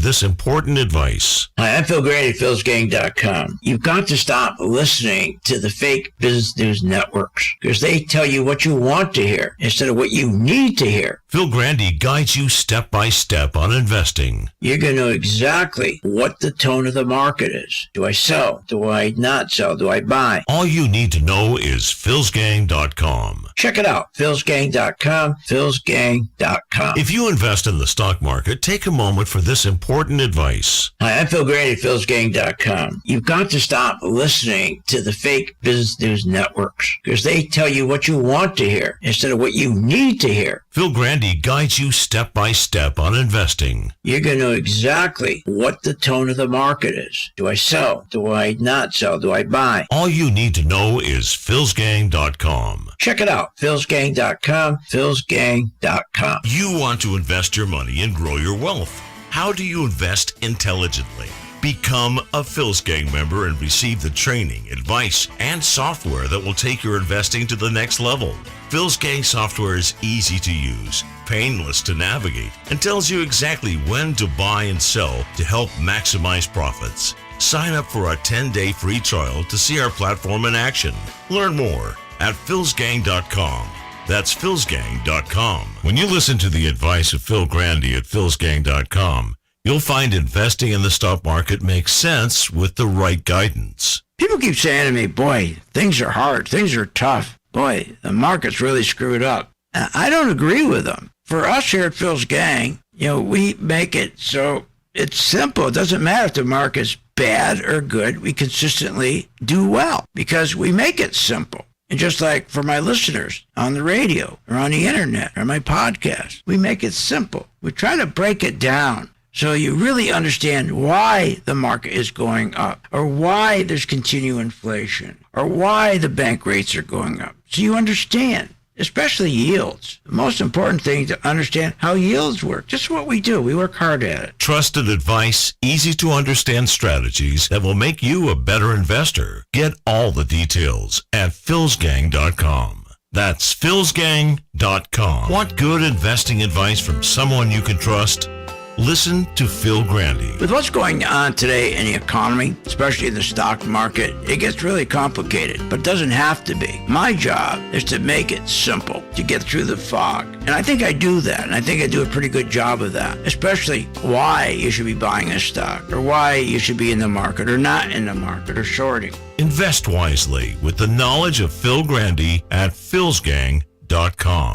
this important advice. Hi, I'm Phil Grande at philsgang.com. You've got to stop listening to the fake business news networks because they tell you what you want to hear instead of what you need to hear. Phil Grande guides you step by step on investing. You're going to know exactly what the tone of the market is. Do I sell? Do I not sell? Do I buy? All you need to know is philsgang.com. Check it out, philsgang.com, philsgang.com. If you invest in the stock market, take a moment for this important advice. Hi, I'm Phil Grande at philsgang.com. You've got to stop listening to the fake business news networks because they tell you what you want to hear instead of what you need to hear. Phil Grande guides you step by step on investing. You're going to know exactly what the tone of the market is. Do I sell? Do I not sell? Do I buy? All you need to know is philsgang.com. Check it out, philsgang.com, philsgang.com. You want to invest your money and grow your wealth. How do you invest intelligently? Become a Phil's Gang member and receive the training, advice, and software that will take your investing to the next level. Phil's Gang software is easy to use, painless to navigate, and tells you exactly when to buy and sell to help maximize profits. Sign up for a 10-day free trial to see our platform in action. Learn more at philsgang.com. That's philsgang.com. When you listen to the advice of Phil Grande at philsgang.com, you'll find investing in the stock market makes sense with the right guidance. People keep saying to me, boy, things are hard, things are tough. Boy, the market's really screwed up. And I don't agree with them. For us here at Phil's Gang, we make it so it's simple. It doesn't matter if the market's bad or good. We consistently do well because we make it simple. And just like for my listeners on the radio or on the internet or my podcast, we make it simple. We try to break it down so you really understand why the market is going up or why there's continued inflation or why the bank rates are going up. So you understand, especially yields. The most important thing to understand how yields work. Just what we do. We work hard at it. Trusted advice, easy to understand strategies that will make you a better investor. Get all the details at philsgang.com. That's philsgang.com. Want good investing advice from someone you can trust? Listen to Phil Grande. With what's going on today in the economy, especially in the stock market, it gets really complicated, but it doesn't have to be. My job is to make it simple, to get through the fog. And I think I do that, and I think I do a pretty good job of that, especially why you should be buying a stock, or why you should be in the market, or not in the market, or shorting. Invest wisely with the knowledge of Phil Grande at philsgang.com.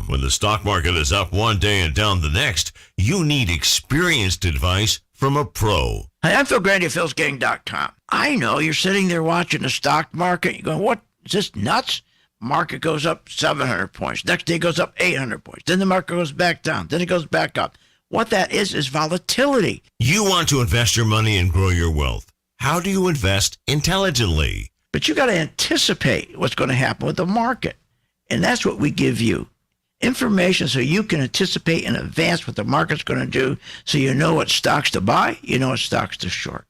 When the stock market is up one day and down the next, you need experienced advice from a pro. Hi, I'm Phil Grande at philsgang.com. I know you're sitting there watching the stock market. You're going, what? Is this nuts? Market goes up 700 points. Next day goes up 800 points. Then the market goes back down. Then it goes back up. What that is volatility. You want to invest your money and grow your wealth. How do you invest intelligently? But you got to anticipate what's going to happen with the market. And that's what we give you. Information so you can anticipate in advance what the market's going to do so you know what stocks to buy, you know what stocks to short.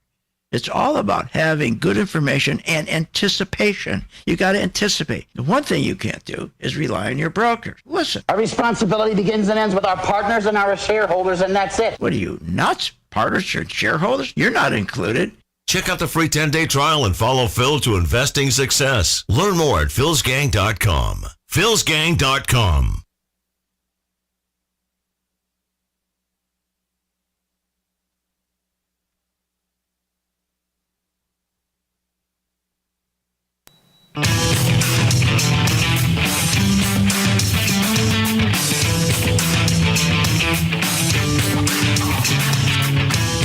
It's all about having good information and anticipation. You got to anticipate. The one thing you can't do is rely on your brokers. Listen. Our responsibility begins and ends with our partners and our shareholders, and that's it. What are you, nuts? Partners and shareholders? You're not included. Check out the free 10-day trial and follow Phil to investing success. Learn more at philsgang.com. philsgang.com.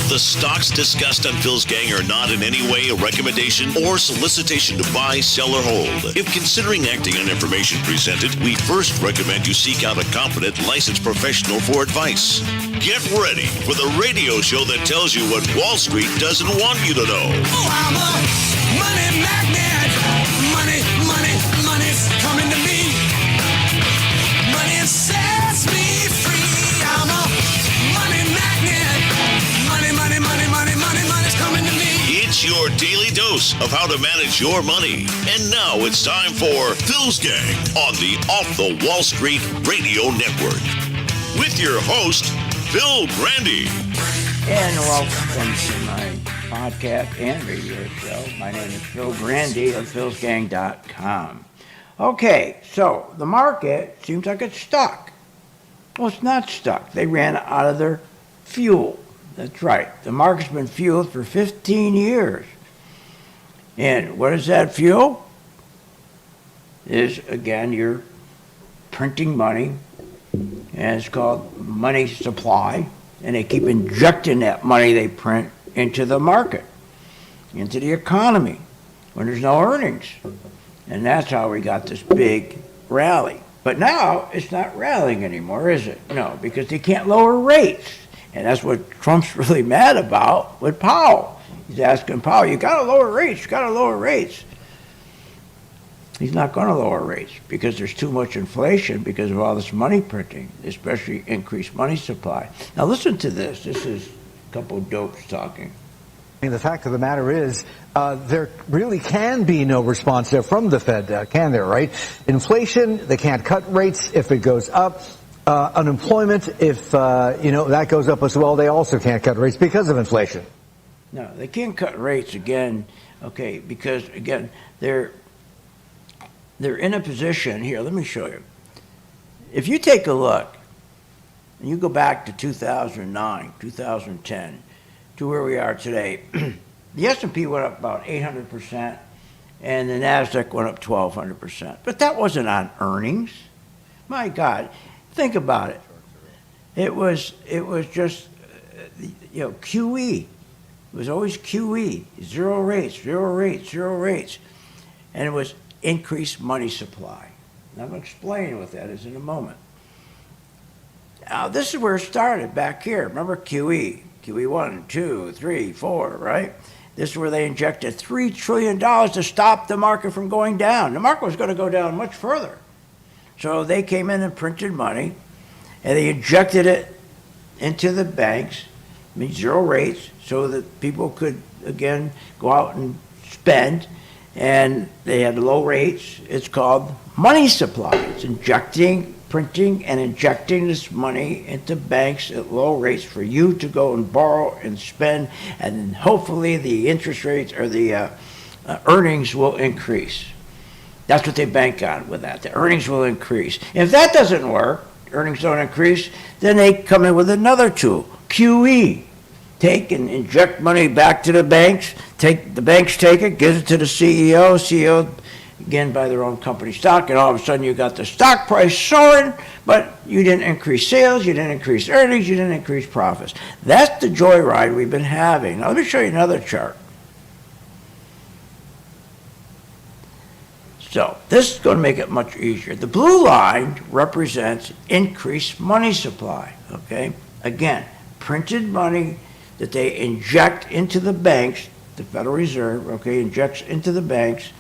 The stocks discussed on Phil's Gang are not in any way a recommendation or solicitation to buy, sell, or hold. If considering acting on information presented, we first recommend you seek out a competent, licensed professional for advice. Get ready for the radio show that tells you what Wall Street doesn't want you to know. Oh, I'm a money magnet. Money, money, money's coming to me. Money sets me free. I'm a money magnet. Money, money, money, money, money, money's coming to me. It's your daily dose of how to manage your money. And now it's time for Phil's Gang on the Off the Wall Street Radio Network. With your host, Phil Grande. And welcome to my podcast and radio show. My name is Phil Grande of philsgang.com. Okay, so the market seems like it's stuck. Well, it's not stuck. They ran out of their fuel. That's right. The market's been fueled for 15 years. And what is that fuel? Is, again, you're printing money, and it's called money supply. And they keep injecting that money they print into the market, into the economy, when there's no earnings. And that's how we got this big rally. But now it's not rallying anymore, is it? No, because they can't lower rates. And that's what Trump's really mad about with Powell. He's asking Powell, you got to lower rates, you got to lower rates. He's not going to lower rates because there's too much inflation because of all this money printing, especially increased money supply. Now listen to this. This is a couple of dopes talking. I mean, the fact of the matter is, there really can be no response there from the Fed, can there, right? Inflation, they can't cut rates if it goes up. Unemployment, if, that goes up as well, they also can't cut rates because of inflation. No, they can't cut rates again, okay, because, again, they're in a position, here, let me show you. If you take a look, and you go back to 2009, 2010, to where we are today, the S&P went up about 800%, and the NASDAQ went up 1,200%. But that wasn't on earnings. My God, think about it. It was just, QE. It was always QE, zero rates, zero rates, zero rates. And it was increased money supply. And I'm going to explain what that is in a moment. Now, this is where it started, back here. Remember QE? QE 1, 2, 3, 4, right? This is where they injected $3 trillion to stop the market from going down. The market was going to go down much further. So they came in and printed money, and they injected it into the banks, zero rates, so that people could, again, go out and spend. And they had low rates. It's called money supply. It's injecting, printing, and injecting this money into banks at low rates for you to go and borrow and spend, and hopefully the interest rates or the earnings will increase. That's what they bank on with that. The earnings will increase. If that doesn't work, earnings don't increase, then they come in with another tool, QE. Take and inject money back to the banks. The banks take it, gives it to the CEO. CEO, again, buy their own company stock, and all of a sudden you got the stock price soaring, but you didn't increase sales, you didn't increase earnings, you didn't increase profits. That's the joyride we've been having. Now let me show you another chart. So this is going to make it much easier. The blue line represents increased money supply, okay? Again, printed money that they inject into the banks, the Federal Reserve, okay, injects into the banks,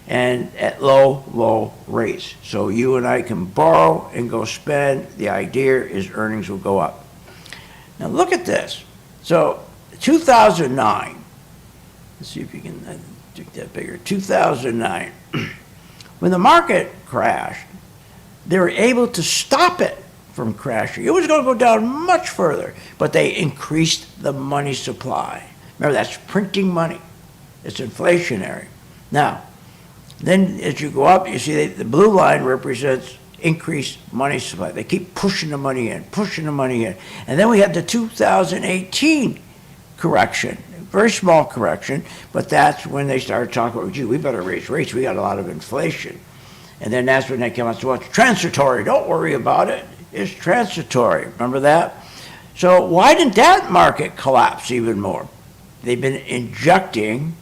and at low rates. So you and I can borrow and go spend. The idea is earnings will go up. Now look at this. So 2009, let's see if you can make that bigger. 2009, when the market crashed, they were able to stop it from crashing. It was going to go down much further, but they increased the money supply. Remember, that's printing money. It's inflationary. Now, then as you go up, you see the blue line represents increased money supply. They keep pushing the money in, pushing the money in. And then we had the 2018 correction, very small correction, but that's when they started talking about, gee, we better raise rates. We got a lot of inflation. And then that's when they came out and said, well, it's transitory. Don't worry about it. It's transitory. Remember that? So why didn't that market collapse even more? They've been injecting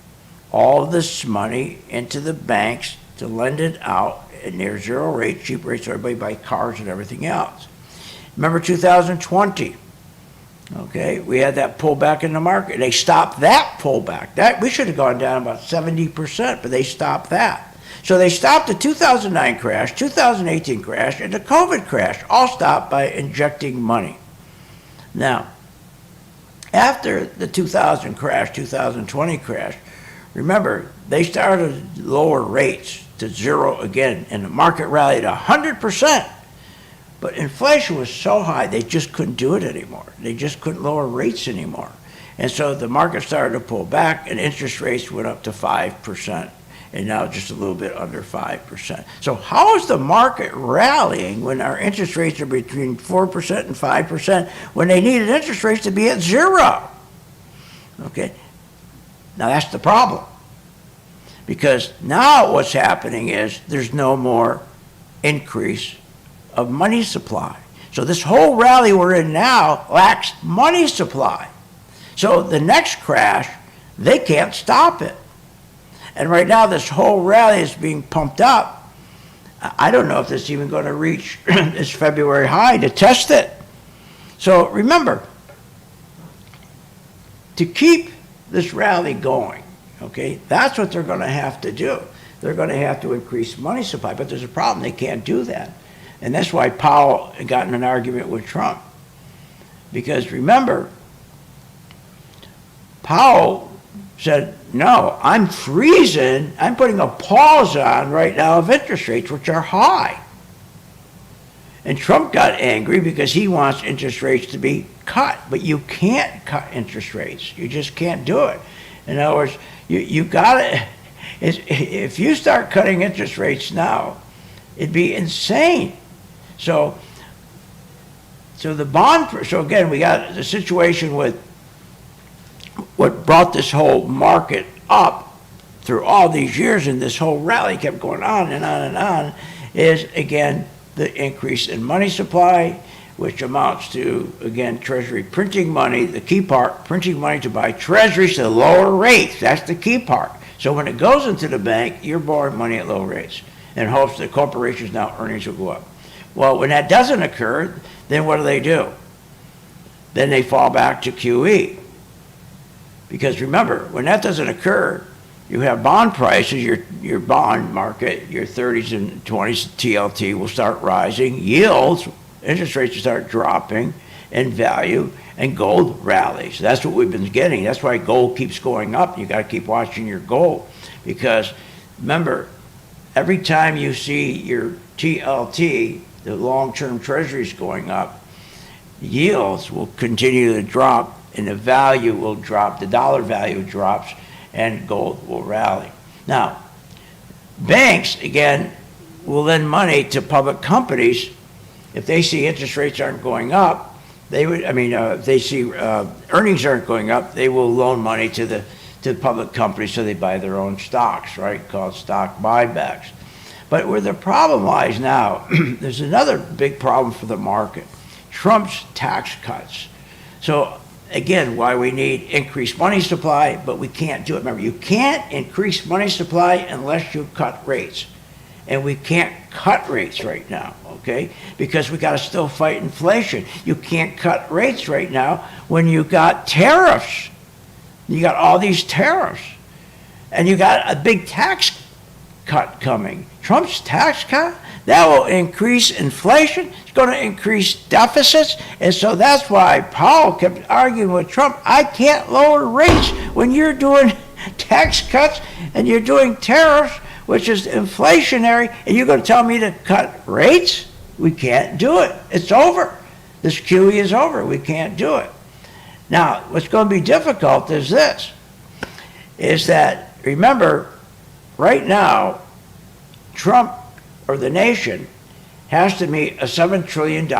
all this money into the banks to lend it out at near zero rate, cheap rates, so everybody buy cars and everything else. Remember 2020? Okay, we had that pullback in the market. They stopped that pullback. That we should have gone down about 70%, but they stopped that. So they stopped the 2009 crash, 2018 crash, and the COVID crash, all stopped by injecting money. Now, after the 2000 crash, 2020 crash, remember, they started lower rates to zero again, and the market rallied 100%. But inflation was so high, they just couldn't do it anymore. They just couldn't lower rates anymore. And so the market started to pull back, and interest rates went up to 5%, and now just a little bit under 5%. So how is the market rallying when our interest rates are between 4% and 5%, when they needed interest rates to be at 0? Okay, now that's the problem. Because now what's happening is there's no more increase of money supply. So this whole rally we're in now lacks money supply. So the next crash, they can't stop it. And right now this whole rally is being pumped up. I don't know if it's even going to reach this February high to test it. So remember, to keep this rally going, okay, that's what they're going to have to do. They're going to have to increase money supply, but there's a problem. They can't do that. And that's why Powell got in an argument with Trump. Because remember, Powell said, no, I'm freezing, I'm putting a pause on right now of interest rates, which are high. And Trump got angry because he wants interest rates to be cut, but you can't cut interest rates. You just can't do it. In other words, you got to, if you start cutting interest rates now, it'd be insane. So the bond, so again, we got the situation with what brought this whole market up through all these years, and this whole rally kept going on and on and on, is again the increase in money supply, which amounts to, again, Treasury printing money. The key part, printing money to buy treasuries to lower rates. That's the key part. So when it goes into the bank, you're borrowing money at low rates in hopes that corporations now earnings will go up. Well, when that doesn't occur, then what do? Then they fall back to QE. Because remember, when that doesn't occur, you have bond prices, your bond market, your 30s and 20s TLT will start rising, yields, interest rates will start dropping in value, and gold rallies. That's what we've been getting. That's why gold keeps going up. You got to keep watching your gold. Because remember, every time you see your TLT, the long-term treasuries going up, yields will continue to drop, and the value will drop, the dollar value drops, and gold will rally. Now, banks, again, will lend money to public companies. If they see interest rates aren't going up, if they see earnings aren't going up, they will loan money to the public companies so they buy their own stocks, right, called stock buybacks. But where the problem lies now, there's another big problem for the market, Trump's tax cuts. So again, why we need increased money supply, but we can't do it. Remember, you can't increase money supply unless you cut rates. And we can't cut rates right now, okay? Because we got to still fight inflation. You can't cut rates right now when you got tariffs. You got all these tariffs. And you got a big tax cut coming. Trump's tax cut, that will increase inflation. It's going to increase deficits. And so that's why Powell kept arguing with Trump, I can't lower rates when you're doing tax cuts and you're doing tariffs, which is inflationary, and you're going to tell me to cut rates? We can't do it. It's over. This QE is over. We can't do it. Now, what's going to be difficult is this, is that, remember, right now, Trump, or the nation, has to meet a $7 trillion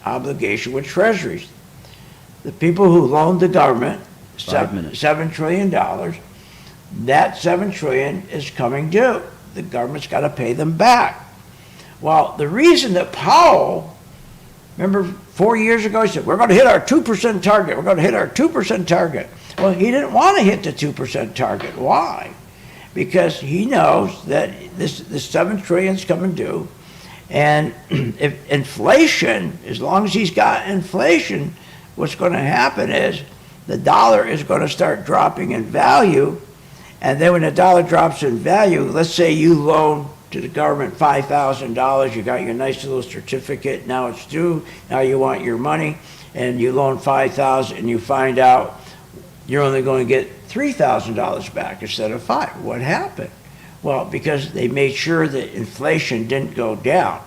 obligation with treasuries. The people who loaned the government $7 trillion, that $7 trillion is coming due. The government's got to pay them back. Well, the reason that Powell, remember 4 years ago, he said, we're going to hit our 2% target. We're going to hit our 2% target. Well, he didn't want to hit the 2% target. Why? Because he knows that this $7 trillion is coming due. And if inflation, as long as he's got inflation, what's going to happen is the dollar is going to start dropping in value. And then when the dollar drops in value, let's say you loan to the government $5,000, you got your nice little certificate, now it's due, now you want your money, and you loan $5,000 and you find out you're only going to get $3,000 back instead of $5,000. What happened? Well, because they made sure that inflation didn't go down.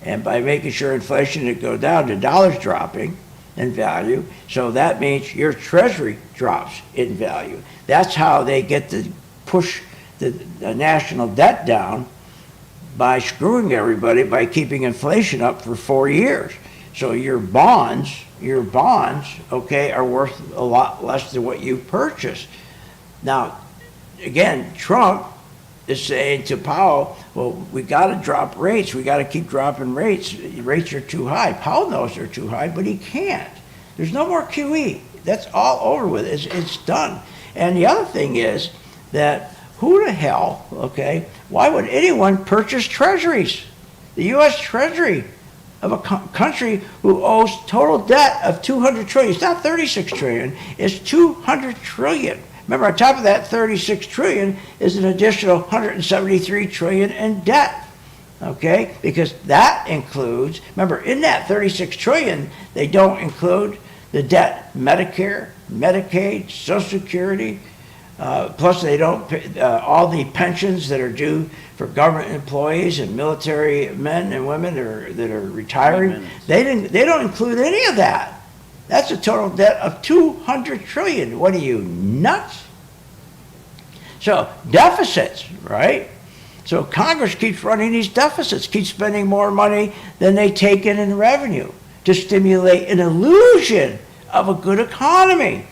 And by making sure inflation would go down, the dollar's dropping in value. So that means your treasury drops in value. That's how they get to push the national debt down, by screwing everybody by keeping inflation up for 4 years. So your bonds, okay, are worth a lot less than what you purchased. Now, again, Trump is saying to Powell, well, we got to drop rates. We got to keep dropping rates. Rates are too high. Powell knows they're too high, but he can't. There's no more QE. That's all over with. It's done. And the other thing is that who the hell, okay, why would anyone purchase treasuries? The U.S. Treasury of a country who owes total debt of $200 trillion. It's not $36 trillion, it's $200 trillion. Remember, on top of that $36 trillion is an additional $173 trillion in debt, okay? Because that includes, remember, in that $36 trillion, they don't include the debt, Medicare, Medicaid, Social Security, plus they don't pay, all the pensions that are due for government employees and military men and women that are retiring. They don't include any of that. That's a total debt of $200 trillion. What are you, nuts? So deficits, right? So Congress keeps running these deficits, keeps spending more money than they take in revenue to stimulate an illusion of a good economy.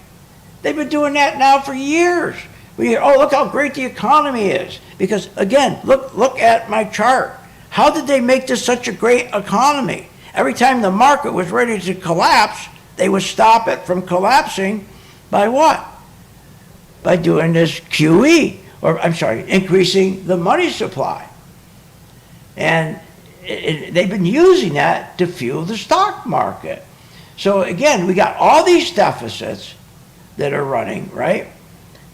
They've been doing that now for years. We hear, oh, look how great the economy is. Because again, look at my chart. How did they make this such a great economy? Every time the market was ready to collapse, they would stop it from collapsing by what? By doing this QE, or I'm sorry, increasing the money supply. And they've been using that to fuel the stock market. So again, we got all these deficits that are running, right?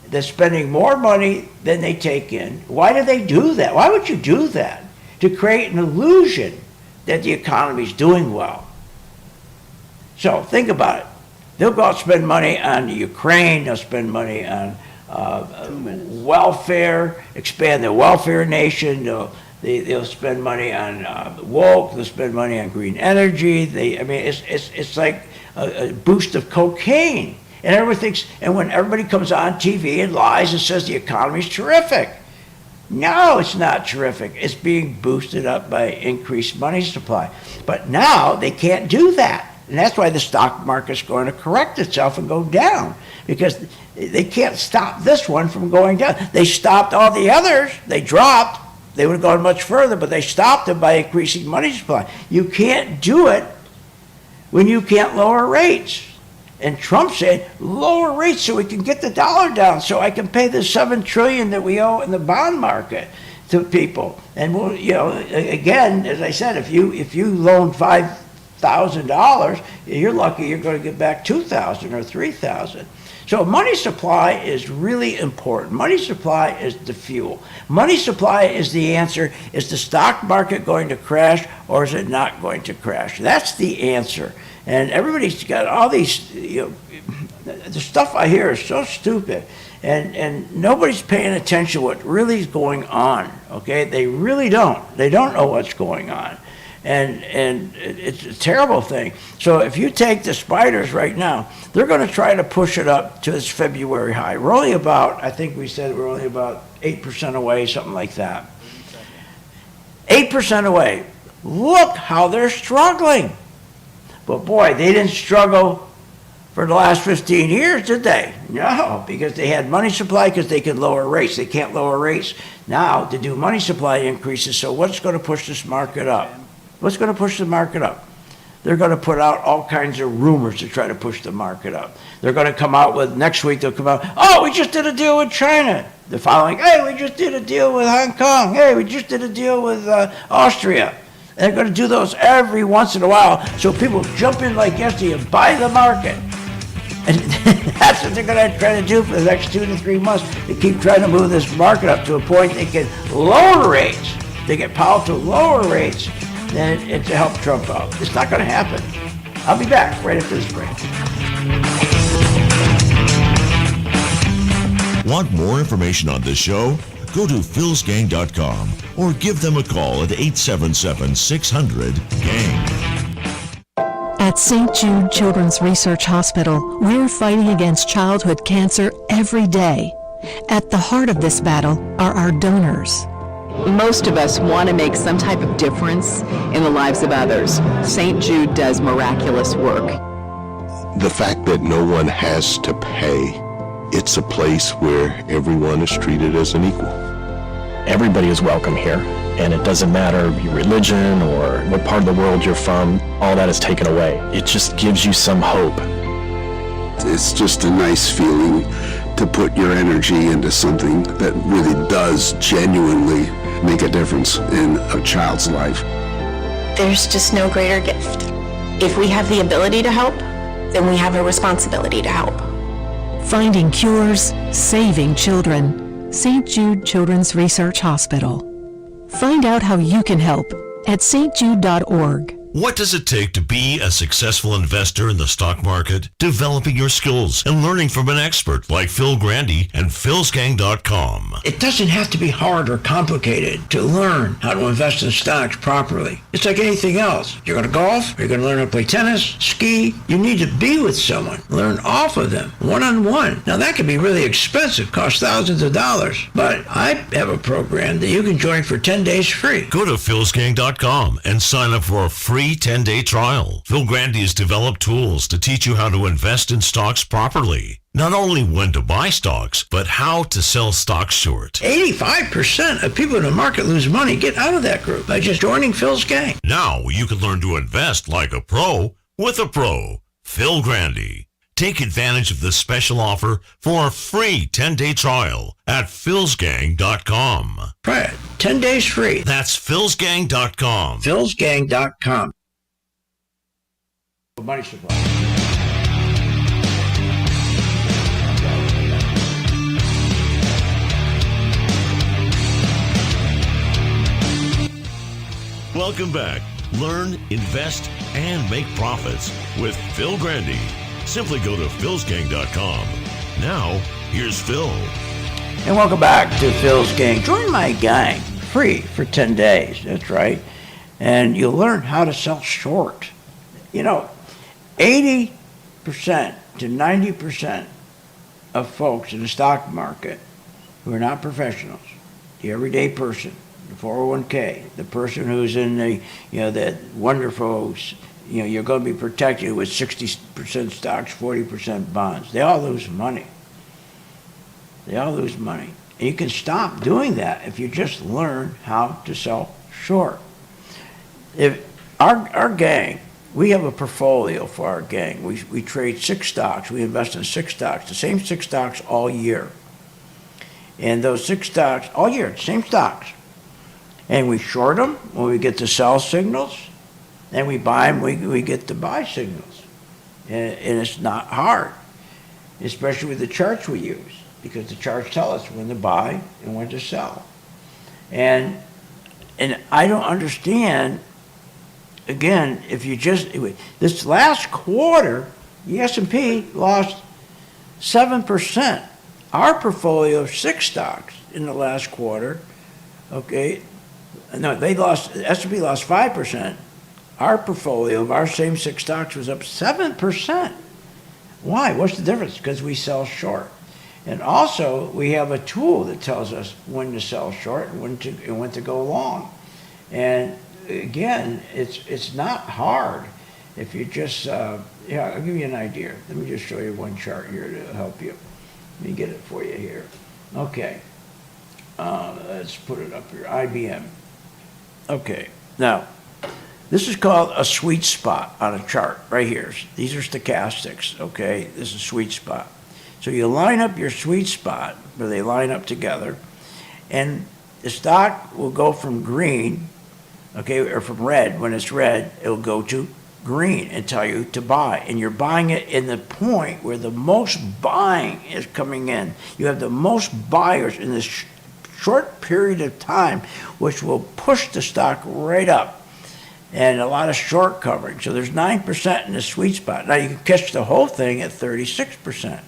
They're spending more money than they take in. Why do they do that? Why would you do that? To create an illusion that the economy's doing well. So think about it. They'll go out and spend money on Ukraine, they'll spend money on welfare, expand the welfare nation, they'll spend money on woke, they'll spend money on green energy. It's like a boost of cocaine. And everybody thinks, and when everybody comes on TV and lies and says the economy's terrific. No, it's not terrific. It's being boosted up by increased money supply. But now they can't do that. And that's why the stock market's going to correct itself and go down, because they can't stop this one from going down. They stopped all the others. They dropped. They would have gone much further, but they stopped them by increasing money supply. You can't do it when you can't lower rates. And Trump said, lower rates so we can get the dollar down, so I can pay the $7 trillion that we owe in the bond market to people. And we'll, again, as I said, if you loan $5,000, you're lucky you're going to get back $2,000 or $3,000. So money supply is really important. Money supply is the fuel. Money supply is the answer. Is the stock market going to crash, or is it not going to crash? That's the answer. And everybody's got all these, the stuff I hear is so stupid. And nobody's paying attention to what really is going on, okay? They really don't. They don't know what's going on. And it's a terrible thing. So if you take the spiders right now, they're going to try to push it up to this February high. We're only about, I think we said we're only about 8% away, something like that. 8% away. Look how they're struggling. But boy, they didn't struggle for the last 15 years, did they? No, because they had money supply, because they could lower rates. They can't lower rates now to do money supply increases. So what's going to push this market up? What's going to push the market up? They're going to put out all kinds of rumors to try to push the market up. They're going to come out with, next week they'll come out, oh, we just did a deal with China. The following, hey, we just did a deal with Hong Kong. Hey, we just did a deal with Austria. They're going to do those every once in a while, so people jump in like yesterday and buy the market. And that's what they're going to try to do for the next 2 to 3 months. They keep trying to move this market up to a point they can lower rates. They get Powell to lower rates and to help Trump out. It's not going to happen. I'll be back right after this break. Want more information on this show? Go to philsgang.com or give them a call at 877-600-GANG. At St. Jude Children's Research Hospital, we're fighting against childhood cancer every day. At the heart of this battle are our donors. Most of us want to make some type of difference in the lives of others. St. Jude does miraculous work. The fact that no one has to pay, it's a place where everyone is treated as an equal. Everybody is welcome here, and it doesn't matter your religion or what part of the world you're from, all that is taken away. It just gives you some hope. It's just a nice feeling to put your energy into something that really does genuinely make a difference in a child's life. There's just no greater gift. If we have the ability to help, then we have a responsibility to help. Finding cures, saving children. St. Jude Children's Research Hospital. Find out how you can help at stjude.org. What does it take to be a successful investor in the stock market? Developing your skills and learning from an expert like Phil Grande and philsgang.com. It doesn't have to be hard or complicated to learn how to invest in stocks properly. It's like anything else. You're going to golf, you're going to learn how to play tennis, ski. You need to be with someone, learn off of them, one-on-one. Now that can be really expensive, cost thousands of dollars, but I have a program that you can join for 10 days free. Go to philsgang.com and sign up for a free 10-day trial. Phil Grande has developed tools to teach you how to invest in stocks properly. Not only when to buy stocks, but how to sell stocks short. 85% of people in the market lose money. Get out of that group by just joining Phil's gang. Now you can learn to invest like a pro with a pro. Phil Grande. Take advantage of this special offer for a free 10-day trial at philsgang.com. Try it. 10 days free. That's philsgang.com. philsgang.com. Money supply. Welcome back. Learn, invest, and make profits with Phil Grande. Simply go to philsgang.com. Now, here's Phil. And welcome back to Phil's Gang. Join my gang free for 10 days. That's right. And you'll learn how to sell short. You know, 80% to 90% of folks in the stock market who are not professionals, the everyday person, the 401k, the person who's in the, that wonderful, you're going to be protected with 60% stocks, 40% bonds. They all lose money. And you can stop doing that if you just learn how to sell short. If our gang, we have a portfolio for our gang. We trade 6 stocks. We invest in 6 stocks, the same 6 stocks all year. And those 6 stocks, all year, same stocks. And we short them when we get the sell signals. And we buy them, we get the buy signals. And it's not hard, especially with the charts we use, because the charts tell us when to buy and when to sell. And I don't understand, again, if you just, this last quarter, the S&P lost 7%. Our portfolio of 6 stocks in the last quarter, okay, no, S&P lost 5%. Our portfolio of our same 6 stocks was up 7%. Why? What's the difference? Because we sell short. And also, we have a tool that tells us when to sell short and when to go long. And again, it's not hard if you just, I'll give you an idea. Let me just show you one chart here to help you. Let me get it for you here. Okay. Let's put it up here. IBM. Okay. Now, this is called a sweet spot on a chart right here. These are stochastics, okay? This is a sweet spot. So you line up your sweet spot where they line up together, and the stock will go from green, okay, or from red. When it's red, it'll go to green and tell you to buy. And you're buying it in the point where the most buying is coming in. You have the most buyers in this short period of time, which will push the stock right up. And a lot of short coverage. So there's 9% in the sweet spot. Now you can catch the whole thing at 36%.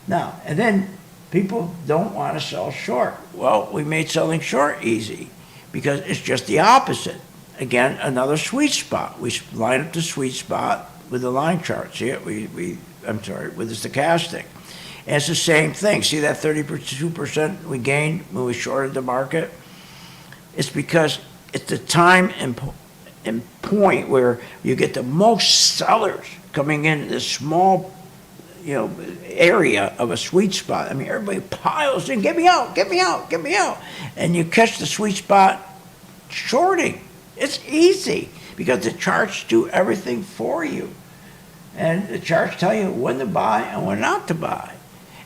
Now, and then People don't want to sell short. Well, we made selling short easy because it's just the opposite. Again, another sweet spot. We line up the sweet spot with the line chart. See it? With the stochastic. And it's the same thing. See that 32% we gained when we shorted the market? It's because it's the time and point where you get the most sellers coming in this small, area of a sweet spot. I mean, everybody piles in, get me out, get me out, get me out. And you catch the sweet spot shorting. It's easy because the charts do everything for you. And the charts tell you when to buy and when not to buy.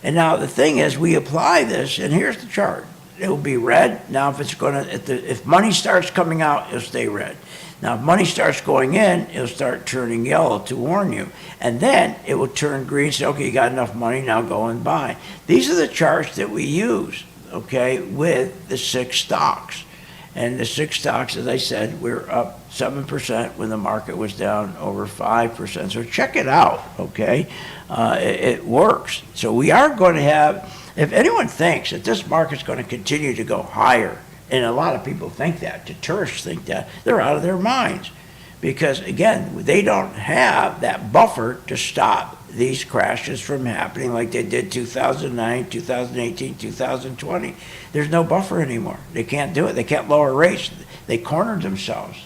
And now the thing is, we apply this, and here's the chart. It will be red. Now, if money starts coming out, it'll stay red. Now, if money starts going in, it'll start turning yellow to warn you. And then it will turn green, say, okay, you got enough money, now go and buy. These are the charts that we use, okay, with the 6 stocks. And the 6 stocks, as I said, we're up 7% when the market was down over 5%. So check it out, okay? It works. So we are going to have, if anyone thinks that this market's going to continue to go higher, and a lot of people think that, the tourists think that, they're out of their minds. Because, again, they don't have that buffer to stop these crashes from happening like they did 2009, 2018, 2020. There's no buffer anymore. They can't do it. They can't lower rates. They cornered themselves.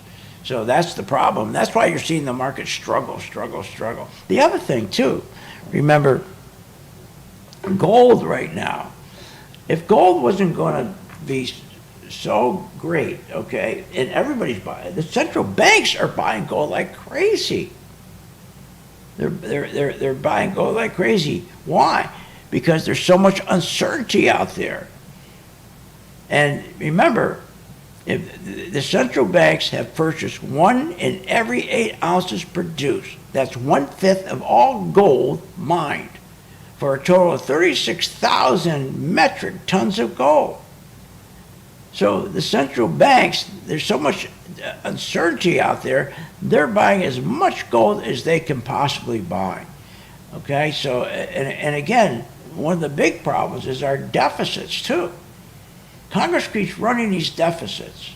So that's the problem. That's why you're seeing the market struggle. The other thing, too, remember, gold right now, if gold wasn't going to be so great, okay, and everybody's buying, the central banks are buying gold like crazy. They're buying gold like crazy. Why? Because there's so much uncertainty out there. And remember, if the central banks have purchased 1 in every 8 ounces produced, that's 1/5 of all gold mined, for a total of 36,000 metric tons of gold. So the central banks, there's so much uncertainty out there, they're buying as much gold as they can possibly buy. Okay, so, and again, one of the big problems is our deficits too. Congress keeps running these deficits,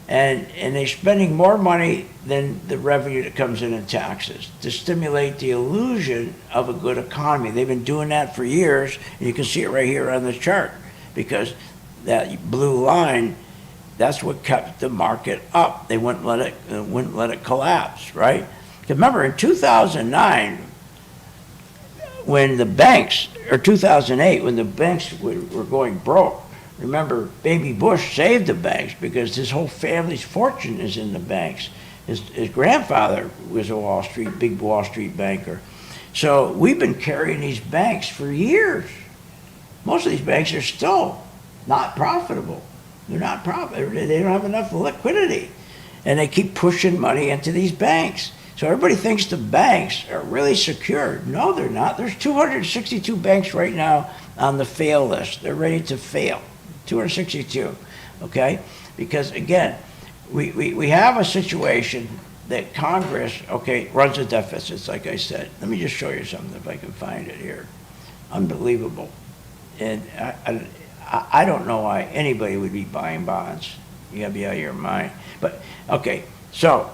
and they're spending more money than the revenue that comes in taxes to stimulate the illusion of a good economy. They've been doing that for years, and you can see it right here on the chart, because that blue line, that's what kept the market up. They wouldn't let it collapse, right? Remember, in 2009, when the banks, or 2008, when the banks were going broke, remember, Baby Bush saved the banks because his whole family's fortune is in the banks. His grandfather was a big Wall Street banker. So we've been carrying these banks for years. Most of these banks are still not profitable. They're not profitable. They don't have enough liquidity. And they keep pushing money into these banks. So everybody thinks the banks are really secure. No, they're not. There's 262 banks right now on the fail list. They're ready to fail. 262, okay? Because, again, we have a situation that Congress, okay, runs the deficits, like I said. Let me just show you something if I can find it here. Unbelievable. And I don't know why anybody would be buying bonds. You gotta be out of your mind. But, okay, so,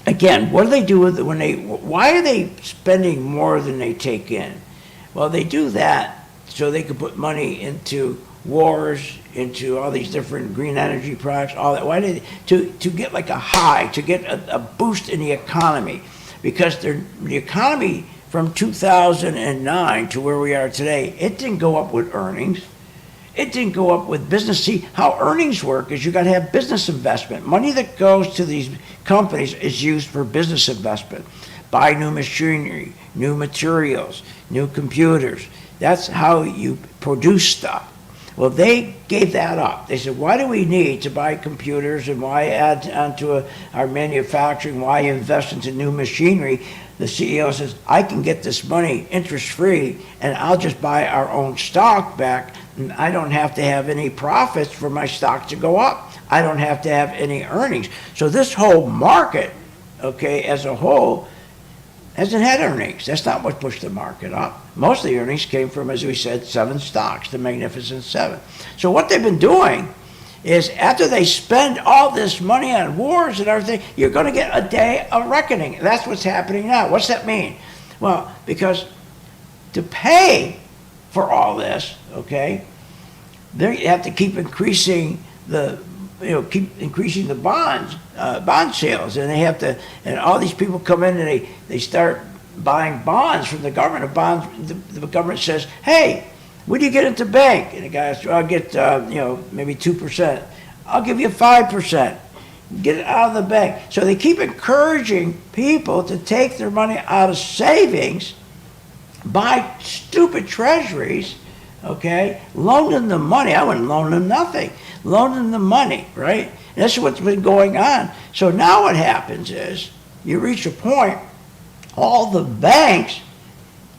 again, what do they do with it why are they spending more than they take in? Well, they do that so they can put money into wars, into all these different green energy products, all that. Why did to get like a high, to get a boost in the economy? Because the economy from 2009 to where we are today, it didn't go up with earnings. It didn't go up with business. See, how earnings work is you got to have business investment. Money that goes to these companies is used for business investment. Buy new machinery, new materials, new computers. That's how you produce stuff. Well, they gave that up. They said, why do we need to buy computers, and why add onto our manufacturing, why invest into new machinery? The CEO says, I can get this money interest-free, and I'll just buy our own stock back, and I don't have to have any profits for my stock to go up. I don't have to have any earnings. So this whole market, okay, as a whole, hasn't had earnings. That's not what pushed the market up. Most of the earnings came from, as we said, 7 stocks, the Magnificent Seven. So what they've been doing is after they spend all this money on wars and everything, you're going to get a day of reckoning. That's what's happening now. What's that mean? Well, because to pay for all this, okay, they have to keep increasing the bond sales, and they have to, and all these people come in and they start buying bonds from the government. The government says, hey, what do you get at the bank? And the guy says, I'll get maybe 2%. I'll give you 5%. Get it out of the bank. So they keep encouraging people to take their money out of savings, buy stupid treasuries, okay, loan them the money. I wouldn't loan them nothing. Loan them the money, right? And that's what's been going on. So now what happens is you reach a point, all the banks,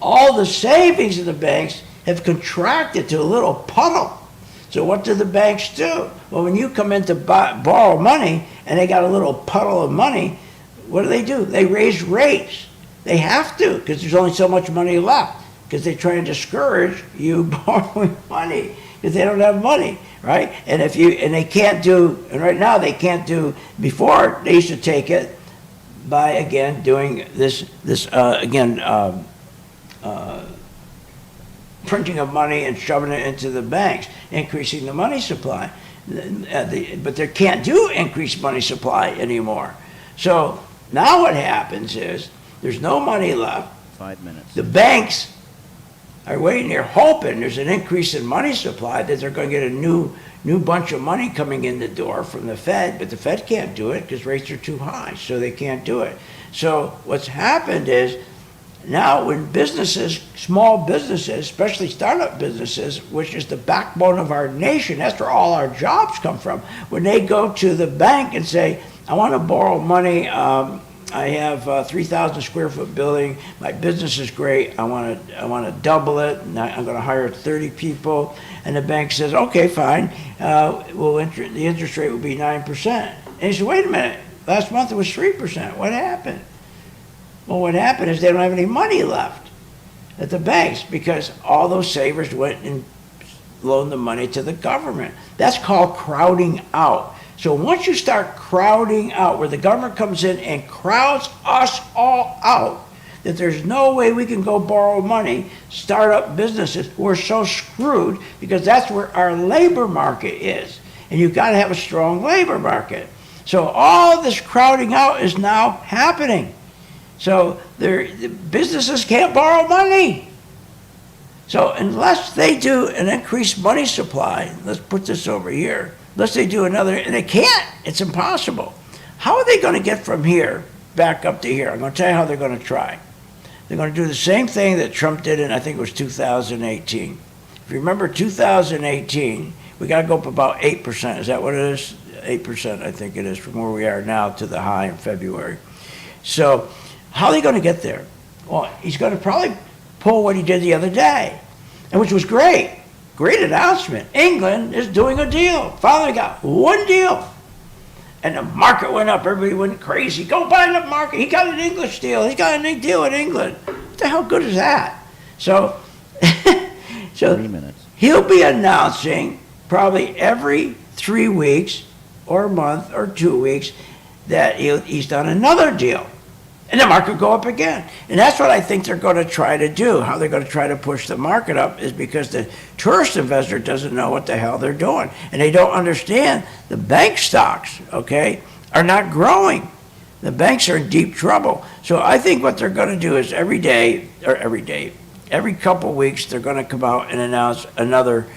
all the savings of the banks have contracted to a little puddle. So what do the banks do? Well, when you come in to borrow money and they got a little puddle of money, what do? They raise rates. They have to, because there's only so much money left, because they're trying to discourage you borrowing money because they don't have money, right? And they can't do, and right now they can't do, before they used to take it by, again, doing this printing of money and shoving it into the banks, increasing the money supply. But they can't do increased money supply anymore. So now what happens is there's no money left. 5 minutes. The banks are waiting, they're hoping there's an increase in money supply, that they're going to get a new bunch of money coming in the door from the Fed, but the Fed can't do it because rates are too high, so they can't do it. So what's happened is now when businesses, small businesses, especially startup businesses, which is the backbone of our nation, that's where all our jobs come from, when they go to the bank and say, I want to borrow money, I have a 3,000 square foot building. My business is great. I want to double it. And I'm going to hire 30 people. And the bank says, okay, fine. The interest rate will be 9%. And he said, wait a minute. Last month it was 3%. What happened? Well, what happened is they don't have any money left at the banks because all those savers went and loaned the money to the government. That's called crowding out. So once you start crowding out, where the government comes in and crowds us all out, that there's no way we can go borrow money, start up businesses, we're so screwed because that's where our labor market is. And you've got to have a strong labor market. So all this crowding out is now happening. So the businesses can't borrow money. So unless they do an increased money supply, let's put this over here, unless they do another, and they can't, it's impossible. How are they going to get from here back up to here? I'm going to tell you how they're going to try. They're going to do the same thing that Trump did in, I think it was 2018. If you remember 2018, we got to go up about 8%. Is that what it is? 8%, I think it is, from where we are now to the high in February. So how are they going to get there? Well, he's going to probably pull what he did the other day, and which was great. Great announcement. England is doing a deal. Finally got one deal. And the market went up. Everybody went crazy. Go buy the market. He got an English deal. He got a deal in England. What the hell good is that? So, 3 minutes. He'll be announcing probably every 3 weeks or a month or 2 weeks that he's done another deal. And the market will go up again. And that's what I think they're going to try to do. How they're going to try to push the market up is because the tourist investor doesn't know what the hell they're doing. And they don't understand the bank stocks, okay, are not growing. The banks are in deep trouble. So I think what they're going to do is every couple weeks, they're going to come out and announce another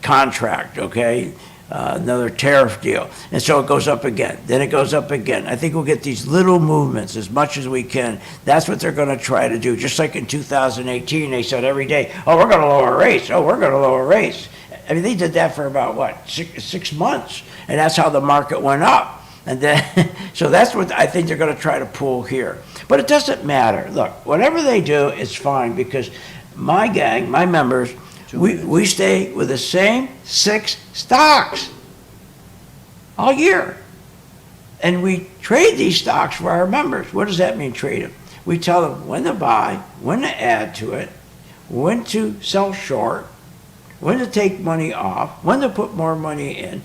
contract, okay? Another tariff deal. And so it goes up again. Then it goes up again. I think we'll get these little movements as much as we can. That's what they're going to try to do. Just like in 2018, they said every day, oh, we're going to lower rates. Oh, we're going to lower rates. I mean, they did that for about, what, six months. And that's how the market went up. And then, so that's what I think they're going to try to pull here. But it doesn't matter. Look, whatever they do, it's fine because my gang, my members, we stay with the same 6 stocks all year. And we trade these stocks for our members. What does that mean, trade them? We tell them when to buy, when to add to it, when to sell short, when to take money off, when to put more money in.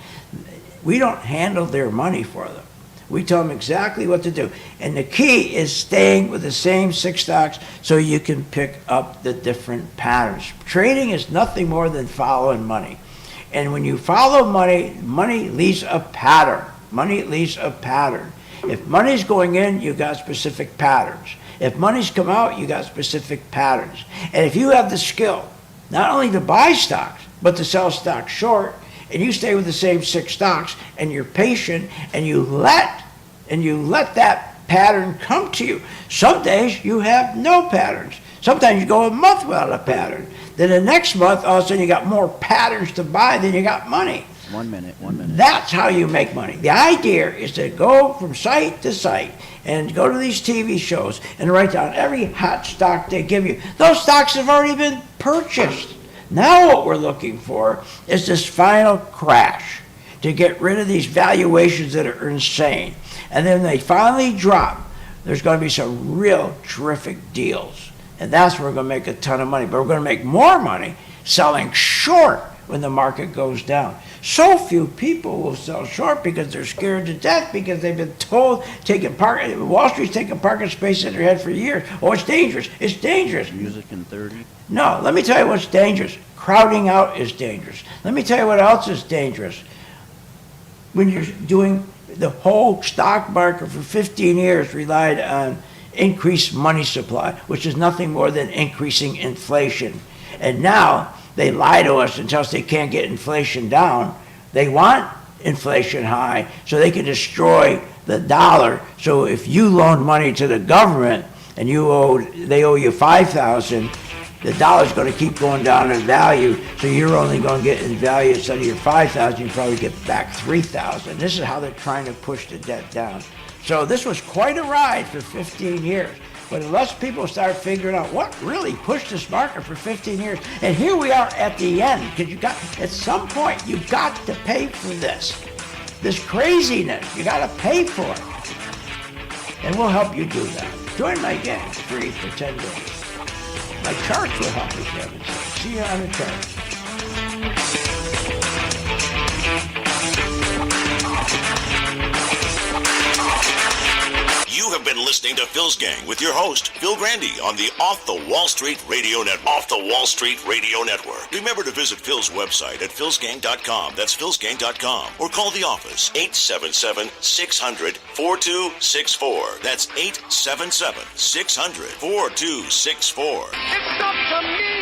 We don't handle their money for them. We tell them exactly what to do. And the key is staying with the same 6 stocks so you can pick up the different patterns. Trading is nothing more than following money. And when you follow money, money leaves a pattern. Money leaves a pattern. If money's going in, you got specific patterns. If money's come out, you got specific patterns. And if you have the skill, not only to buy stocks, but to sell stocks short, and you stay with the same 6 stocks, and you're patient, and you let that pattern come to you. Some days you have no patterns. Sometimes you go a month without a pattern. Then the next month, all of a sudden you got more patterns to buy than you got money. 1 minute. That's how you make money. The idea is to go from site to site and go to these TV shows and write down every hot stock they give you. Those stocks have already been purchased. Now what we're looking for is this final crash to get rid of these valuations that are insane. And then they finally drop. There's going to be some real terrific deals. And that's where we're going to make a ton of money. But we're going to make more money selling short when the market goes down. So few people will sell short because they're scared to death because they've been told Wall Street's taking parking space in their head for years. Oh, it's dangerous. It's dangerous. Music in 30. No, let me tell you what's dangerous. Crowding out is dangerous. Let me tell you what else is dangerous. When you're doing the whole stock market for 15 years relied on increased money supply, which is nothing more than increasing inflation. And now they lie to us and tell us they can't get inflation down. They want inflation high so they can destroy the dollar. So if you loan money to the government and they owe you $5,000, the dollar's going to keep going down in value. So you're only going to get in value instead of your $5,000, you probably get back $3,000. This is how they're trying to push the debt down. So this was quite a ride for 15 years. But unless people start figuring out what really pushed this market for 15 years, and here we are at the end, because at some point, you got to pay for this craziness. You got to pay for it. And we'll help you do that. Join my gang free for 10 days. My charts will help you, Kevin. See you on the charts. You have been listening to Phil's Gang with your host, Phil Grande, on the Off the Wall Street Radio Network. Remember to visit Phil's website at philsgang.com. That's philsgang.com. Or call the office, 877-600-4264. That's 877-600-4264. It's up to me.